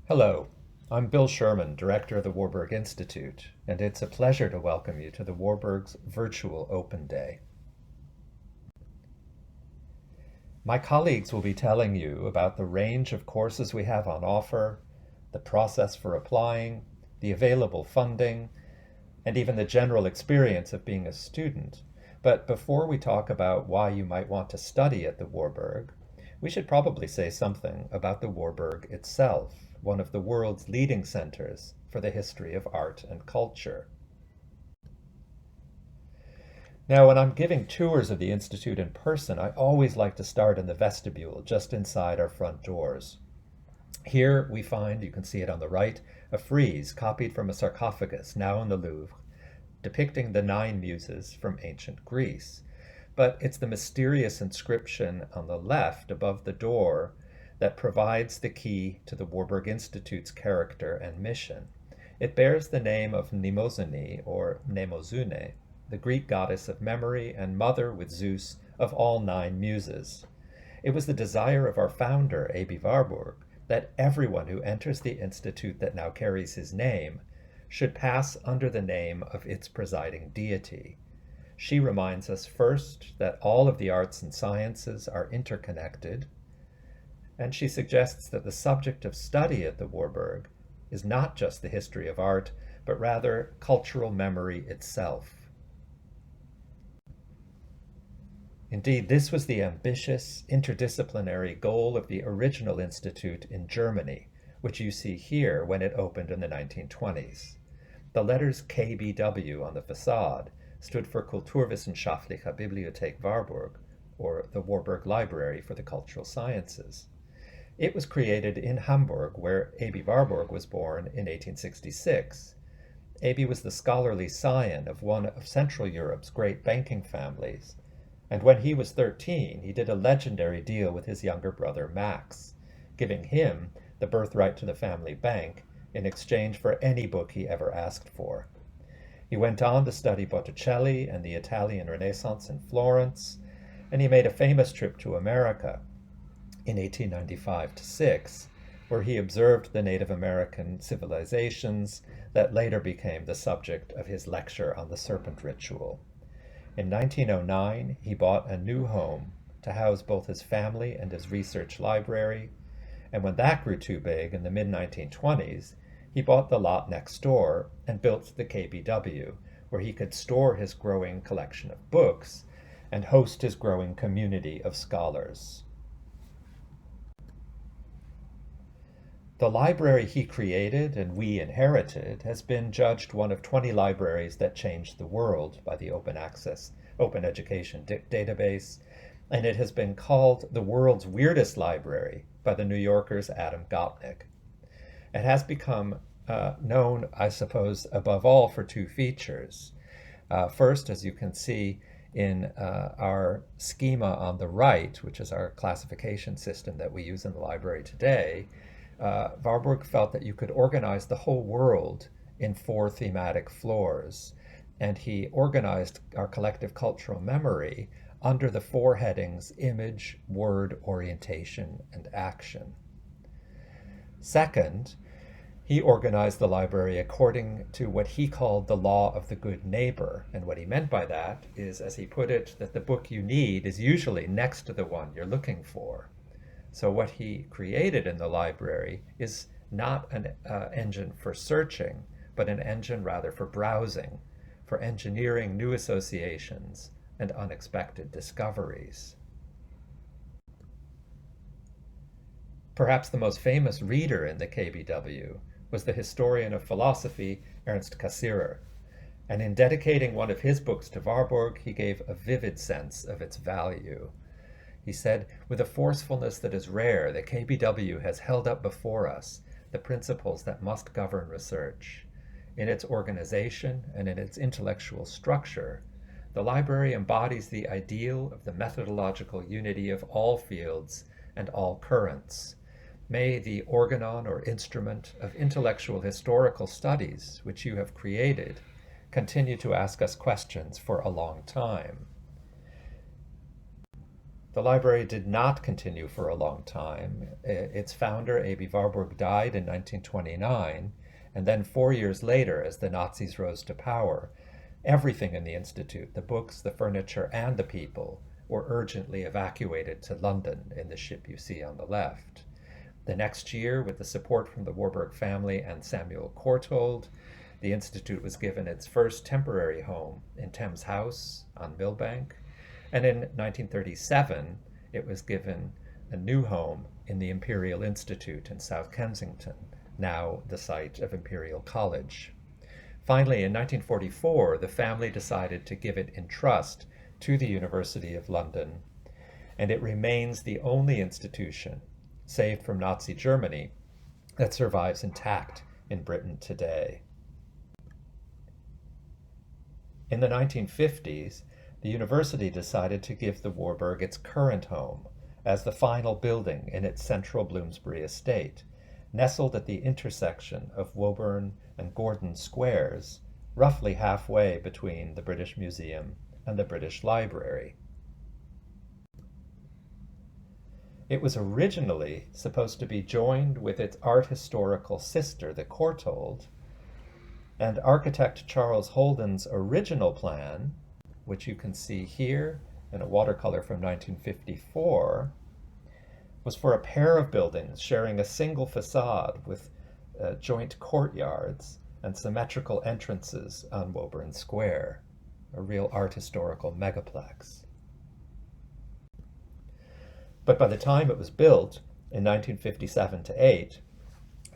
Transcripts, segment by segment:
Hello, I'm Bill Sherman, Director of the Warburg Institute, and it's a pleasure to welcome you to the Warburg's Virtual Open Day. My colleagues will be telling you about the range of courses we have on offer, the process for applying, the available funding, and even the general experience of being a student. But before we talk about why you might want to study at the Warburg, we should probably say something about the Warburg itself, one of the world's leading centers for the history of art and culture. Now, when I'm giving tours of the Institute in person, I always like to start in the vestibule, just inside our front doors. Here we find, you can see it on the right, a frieze copied from a sarcophagus now in the Louvre, depicting the 9 muses from ancient Greece. But it's the mysterious inscription on the left above the door that provides the key to the Warburg Institute's character and mission. It bears the name of Mnemosyne, or Mnemosyne, the Greek goddess of memory and mother with Zeus of all 9 muses. It was the desire of our founder, A.B. Warburg, that everyone who enters the institute that now carries his name should pass under the name of its presiding deity. She reminds us first that all of the arts and sciences are interconnected, and she suggests that the subject of study at the Warburg is not just the history of art, but rather cultural memory itself. Indeed, this was the ambitious, interdisciplinary goal of the original institute in Germany, which you see here when it opened in the 1920s. The letters KBW on the facade stood for Kulturwissenschaftliche Bibliothek Warburg, or the Warburg Library for the Cultural Sciences. It was created in Hamburg, where A.B. Warburg was born in 1866. A.B. was the scholarly scion of one of Central Europe's great banking families, and when he was 13, he did a legendary deal with his younger brother Max, giving him the birthright to the family bank in exchange for any book he ever asked for. He went on to study Botticelli and the Italian Renaissance in Florence, and he made a famous trip to America in 1895-6, where he observed the Native American civilizations that later became the subject of his lecture on the serpent ritual. In 1909, he bought a new home to house both his family and his research library, and when that grew too big in the mid-1920s, he bought the lot next door and built the KBW, where he could store his growing collection of books and host his growing community of scholars. The library he created and we inherited has been judged one of 20 libraries that changed the world by the Open Education Database, and it has been called the world's weirdest library by the New Yorker's Adam Gopnik. It has become known, I suppose, above all for 2 features. First, as you can see in our schema on the right, which is our classification system that we use in the library today, Warburg felt that you could organize the whole world in 4 thematic floors, and he organized our collective cultural memory under the 4 headings: image, word, orientation, and action. Second, he organized the library according to what he called the law of the good neighbor, and what he meant by that is, as he put it, that the book you need is usually next to the one you're looking for. So what he created in the library is not an engine for searching, but an engine rather for browsing, for engineering new associations and unexpected discoveries. Perhaps the most famous reader in the KBW was the historian of philosophy Ernst Cassirer, and in dedicating one of his books to Warburg, he gave a vivid sense of its value. He said, "With a forcefulness that is rare, the KBW has held up before us the principles that must govern research. In its organization and in its intellectual structure, the library embodies the ideal of the methodological unity of all fields and all currents. May the organon or instrument of intellectual historical studies, which you have created, continue to ask us questions for a long time." The library did not continue for a long time. Its founder, A.B. Warburg, died in 1929, and then 4 years later, as the Nazis rose to power, everything in the Institute, the books, the furniture, and the people, were urgently evacuated to London in the ship you see on the left. The next year, with the support from the Warburg family and Samuel Courtauld, the Institute was given its first temporary home in Thames House on Millbank, and in 1937 it was given a new home in the Imperial Institute in South Kensington, now the site of Imperial College. Finally, in 1944, the family decided to give it in trust to the University of London, and it remains the only institution, saved from Nazi Germany, that survives intact in Britain today. In the 1950s, the university decided to give the Warburg its current home as the final building in its central Bloomsbury estate, nestled at the intersection of Woburn and Gordon Squares, roughly halfway between the British Museum and the British Library. It was originally supposed to be joined with its art historical sister, the Courtauld, and architect Charles Holden's original plan, which you can see here in a watercolor from 1954, was for a pair of buildings sharing a single facade with joint courtyards and symmetrical entrances on Woburn Square, a real art historical megaplex. But by the time it was built in 1957-8,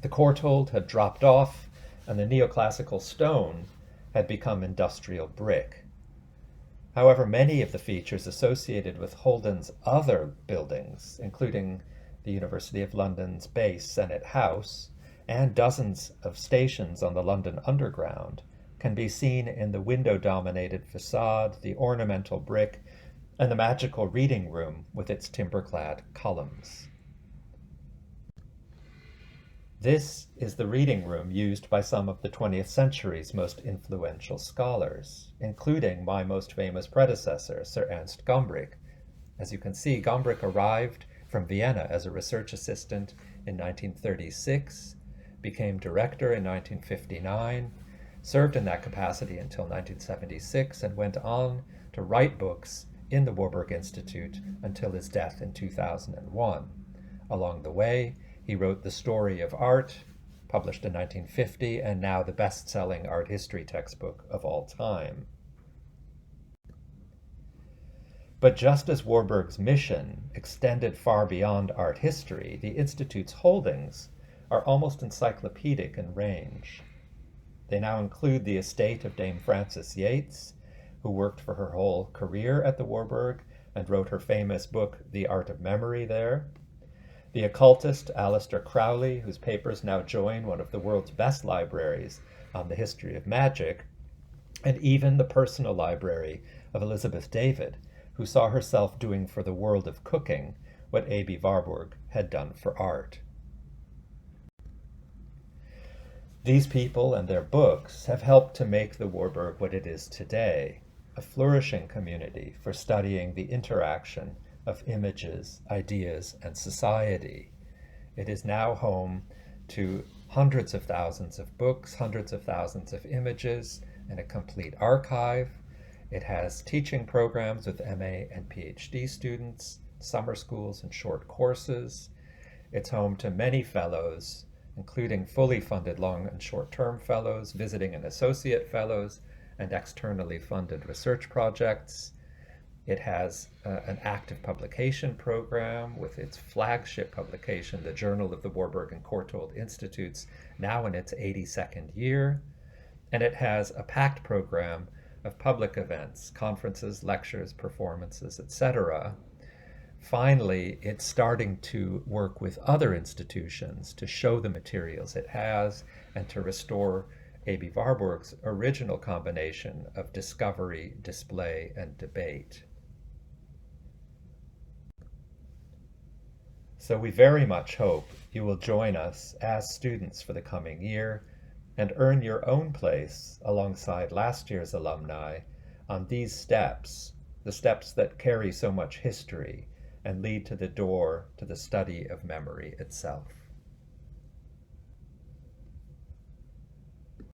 the Courtauld had dropped off and the neoclassical stone had become industrial brick. However, many of the features associated with Holden's other buildings, including the University of London's base Senate House and dozens of stations on the London Underground, can be seen in the window-dominated facade, the ornamental brick, and the magical reading room with its timber-clad columns. This is the reading room used by some of the 20th century's most influential scholars, including my most famous predecessor, Sir Ernst Gombrich. As you can see, Gombrich arrived from Vienna as a research assistant in 1936, became director in 1959, served in that capacity until 1976, and went on to write books in the Warburg Institute until his death in 2001. Along the way, he wrote The Story of Art, published in 1950, and now the best-selling art history textbook of all time. But just as Warburg's mission extended far beyond art history, the Institute's holdings are almost encyclopedic in range. They now include the estate of Dame Frances Yates, who worked for her whole career at the Warburg and wrote her famous book, The Art of Memory, there. The occultist Aleister Crowley, whose papers now join one of the world's best libraries on the history of magic, and even the personal library of Elizabeth David, who saw herself doing for the world of cooking what A.B. Warburg had done for art. These people and their books have helped to make the Warburg what it is today, a flourishing community for studying the interaction of images, ideas, and society. It is now home to hundreds of thousands of books, hundreds of thousands of images, and a complete archive. It has teaching programs with MA and PhD students, summer schools and short courses. It's home to many fellows, including fully funded long and short-term fellows, visiting and associate fellows, and externally funded research projects. It has an active publication program with its flagship publication, the Journal of the Warburg and Courtauld Institutes, now in its 82nd year. And it has a packed program of public events, conferences, lectures, performances, etc. Finally, it's starting to work with other institutions to show the materials it has and to restore A.B. Warburg's original combination of discovery, display, and debate. So we very much hope you will join us as students for the coming year and earn your own place alongside last year's alumni on these steps, the steps that carry so much history and lead to the door to the study of memory itself.